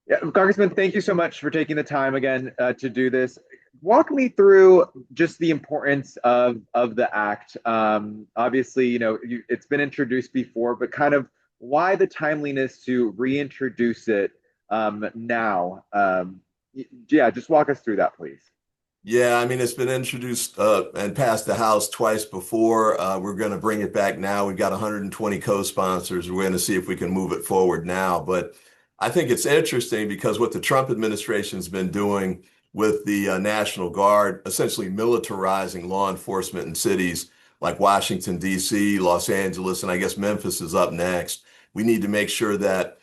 Yeah, Congressman, thank you so much for taking the time again to do this. Walk me through just the importance of the act. Obviously, it's been introduced before, but kind of why the timeliness to reintroduce it now. Yeah, just walk us through that, please. Yeah, I mean, it's been introduced and passed the House twice before. We're going to bring it back now. We've got 120 co-sponsors. We're going to see if we can move it forward now. But I think it's interesting because what the Trump administration's been doing with the National Guard, essentially militarizing law enforcement in cities like Washington, D.C., Los Angeles, and I guess Memphis is up next. We need to make sure that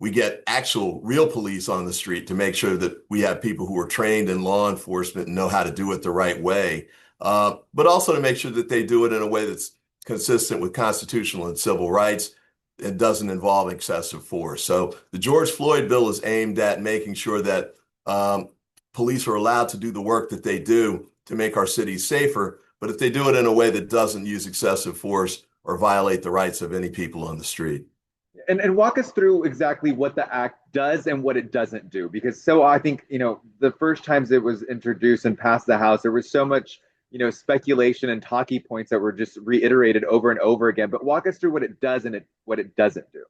we get actual real police on the street to make sure that we have people who are trained in law enforcement and know how to do it the right way, but also to make sure that they do it in a way that's consistent with constitutional and civil rights and doesn't involve excessive force. So the George Floyd bill is aimed at making sure that police are allowed to do the work that they do to make our cities safer, but if they do it in a way that doesn't use excessive force or violate the rights of any people on the street. And walk us through exactly what the act does and what it doesn't do. Because so I think, the first times it was introduced and passed the House, there was so much, speculation and talking points that were just reiterated over and over again. But walk us through what it does and what it doesn't do.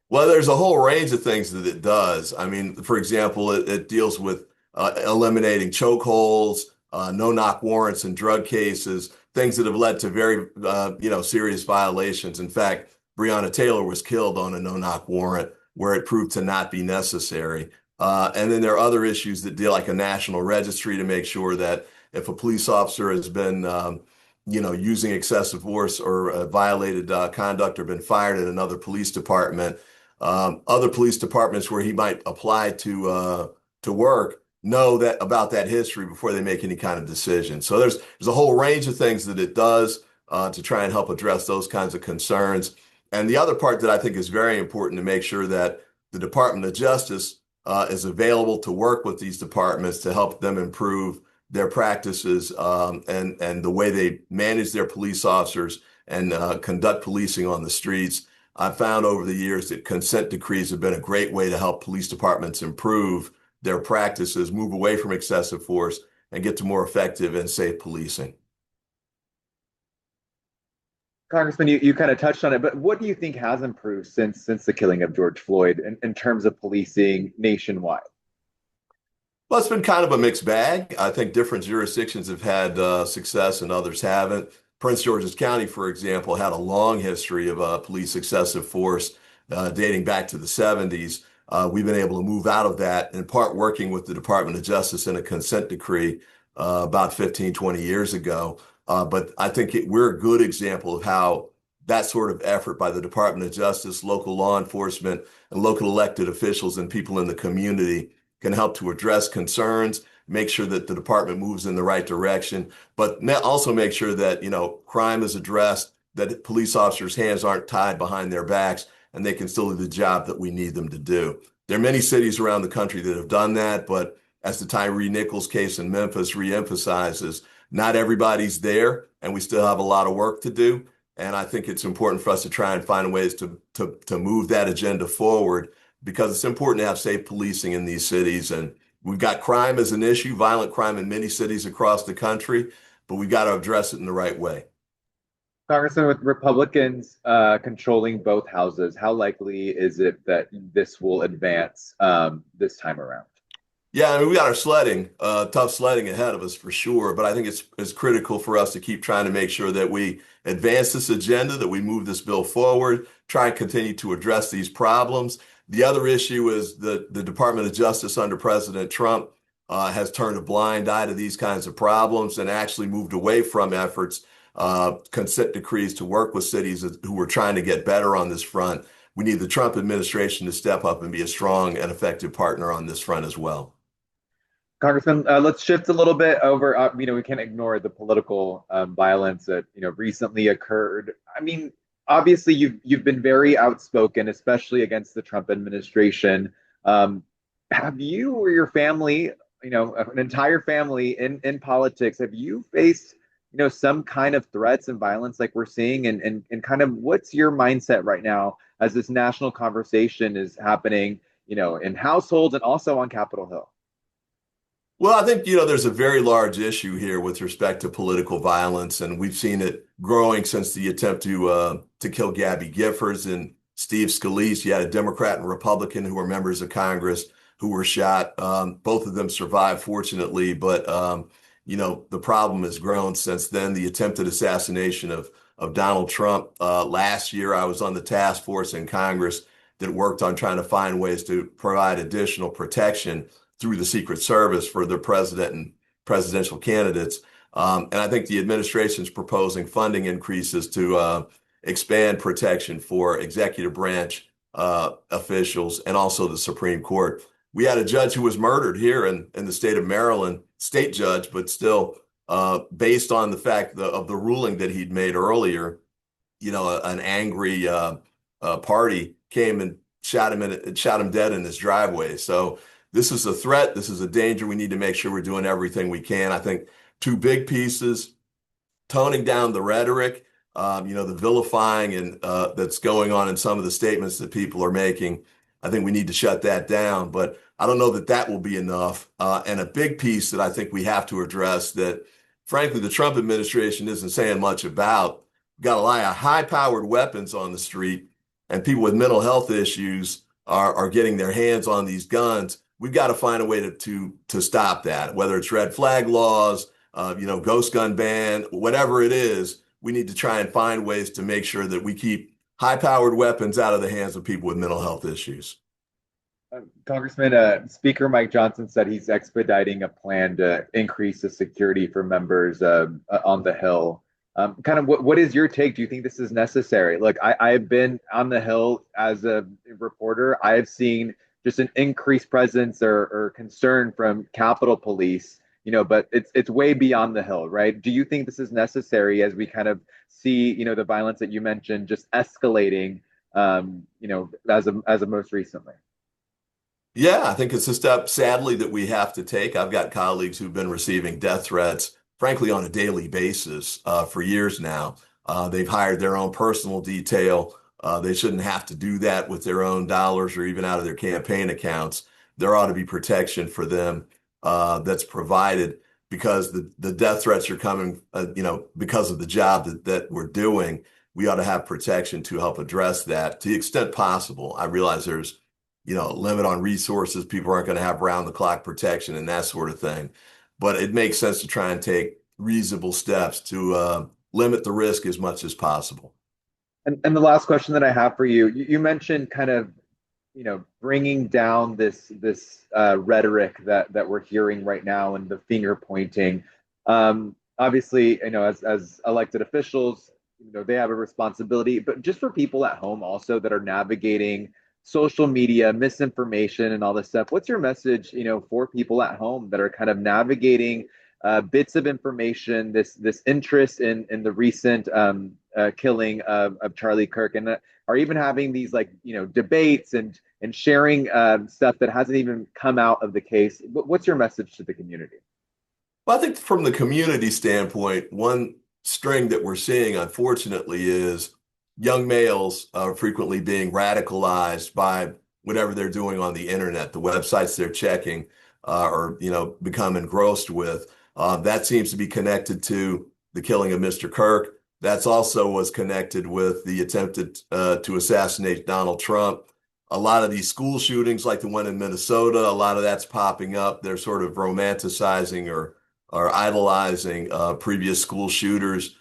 Well, there's a whole range of things that it does. I mean, for example, it deals with eliminating chokeholds, no-knock warrants in drug cases, things that have led to very, serious violations. In fact, Breonna Taylor was killed on a no-knock warrant where it proved to not be necessary. And then there are other issues that deal like a national registry to make sure that if a police officer has been, using excessive force or violated conduct or been fired at another police department, other police departments where he might apply to work know that about that history before they make any kind of decision. So there's a whole range of things that it does to try and help address those kinds of concerns. And the other part that I think is very important to make sure that the Department of Justice is available to work with these departments to help them improve their practices and the way they manage their police officers and conduct policing on the streets. I've found over the years that consent decrees have been a great way to help police departments improve their practices, move away from excessive force, and get to more effective and safe policing. Congressman, you kind of touched on it, but what do you think has improved since the killing of George Floyd in terms of policing nationwide? Well, it's been kind of a mixed bag. I think different jurisdictions have had success and others haven't. Prince George's County, for example, had a long history of police excessive force dating back to the 70s. We've been able to move out of that, in part working with the Department of Justice in a consent decree about 15, 20 years ago. But I think we're a good example of how that sort of effort by the Department of Justice, local law enforcement, and local elected officials and people in the community can help to address concerns, make sure that the department moves in the right direction, but also make sure that, crime is addressed, that police officers' hands aren't tied behind their backs, and they can still do the job that we need them to do. There are many cities around the country that have done that, but as the Tyree Nichols case in Memphis reemphasizes, not everybody's there, and we still have a lot of work to do. And I think it's important for us to try and find ways to move that agenda forward because it's important to have safe policing in these cities. And we've got crime as an issue, violent crime in many cities across the country, but we've got to address it in the right way. Congressman, with Republicans controlling both houses, how likely is it that this will advance this time around? Yeah, I mean, we got our tough sledding ahead of us for sure, but I think it's critical for us to keep trying to make sure that we advance this agenda, that we move this bill forward, try and continue to address these problems. The other issue is the Department of Justice under President Trump has turned a blind eye to these kinds of problems and actually moved away from efforts, consent decrees to work with cities who are trying to get better on this front. We need the Trump administration to step up and be a strong and effective partner on this front as well. Congressman, let's shift a little bit over. We can't ignore the political violence that recently occurred. I mean, obviously, you've been very outspoken, especially against the Trump administration. Have you or your family, an entire family in politics, have you faced some kind of threats and violence like we're seeing, and kind of what's your mindset right now as this national conversation is happening? in households and also on Capitol Hill? Well, I think, there's a very large issue here with respect to political violence, and we've seen it growing since the attempt to kill Gabby Giffords and Steve Scalise. You had a Democrat and Republican who were members of Congress who were shot. Both of them survived, fortunately, but the problem has grown since then. The attempted assassination of Donald Trump last year. I was on the task force in Congress that worked on trying to find ways to provide additional protection through the Secret Service for their president and presidential candidates. And I think the administration's proposing funding increases to expand protection for executive branch officials and also the Supreme Court. We had a judge who was murdered here in the state of Maryland, state judge, but still, based on the fact of the ruling that he'd made earlier, an angry party came and shot him dead in his driveway. So this is a threat. This is a danger. We need to make sure we're doing everything we can. I think two big pieces: toning down the rhetoric, the vilifying and that's going on in some of the statements that people are making. I think we need to shut that down, but I don't know that that will be enough. And a big piece that I think we have to address that, frankly, the Trump administration isn't saying much about. We've got a lot of high-powered weapons on the street, and people with mental health issues are getting their hands on these guns. We've got to find a way to stop that, whether it's red flag laws, ghost gun ban, whatever it is. We need to try and find ways to make sure that we keep high-powered weapons out of the hands of people with mental health issues. Congressman, Speaker Mike Johnson said he's expediting a plan to increase the security for members on the Hill. Kind of what is your take? Do you think this is necessary? Look, I've been on the Hill as a reporter. I have seen just an increased presence or concern from Capitol Police, but it's way beyond the Hill, right? Do you think this is necessary as we kind of see, the violence that you mentioned just escalating, as of most recently? Yeah, I think it's a step, sadly, that we have to take. I've got colleagues who've been receiving death threats, frankly, on a daily basis for years now. They've hired their own personal detail. They shouldn't have to do that with their own dollars or even out of their campaign accounts. There ought to be protection for them that's provided because the death threats are coming, because of the job that we're doing. We ought to have protection to help address that to the extent possible. I realize there's a limit on resources. People aren't going to have round-the-clock protection and that sort of thing. But it makes sense to try and take reasonable steps to limit the risk as much as possible. And the last question that I have for you, you mentioned kind of, bringing down this rhetoric that we're hearing right now and the finger pointing. Obviously, as elected officials, they have a responsibility, but just for people at home also that are navigating social media, misinformation, and all this stuff. What's your message, for people at home that are kind of navigating bits of information, this interest in the recent killing of Charlie Kirk, and are even having these debates and sharing stuff that hasn't even come out of the case? What's your message to the community? Well, I think from the community standpoint, one string that we're seeing, unfortunately, is young males are frequently being radicalized by whatever they're doing on the internet, the websites they're checking, or become engrossed with. That seems to be connected to the killing of Mr. Kirk. That's also was connected with the attempted to assassinate Donald Trump. A lot of these school shootings, like the one in Minnesota, a lot of that's popping up. They're sort of romanticizing or idolizing previous school shooters.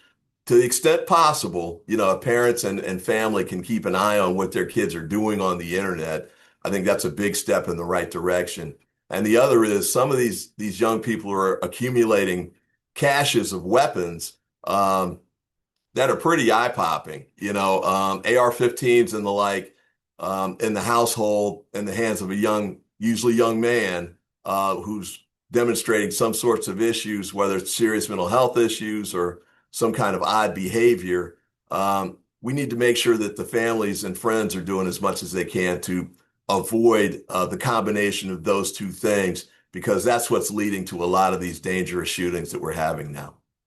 To the extent possible, parents and family can keep an eye on what their kids are doing on the internet. I think that's a big step in the right direction. And the other is some of these young people are accumulating caches of weapons that are pretty eye-popping. AR-15s and the like in the household in the hands of usually young man who's demonstrating some sorts of issues, whether it's serious mental health issues or some kind of odd behavior. We need to make sure that the families and friends are doing as much as they can to avoid the combination of those two things, because that's what's leading to a lot of these dangerous shootings that we're having now.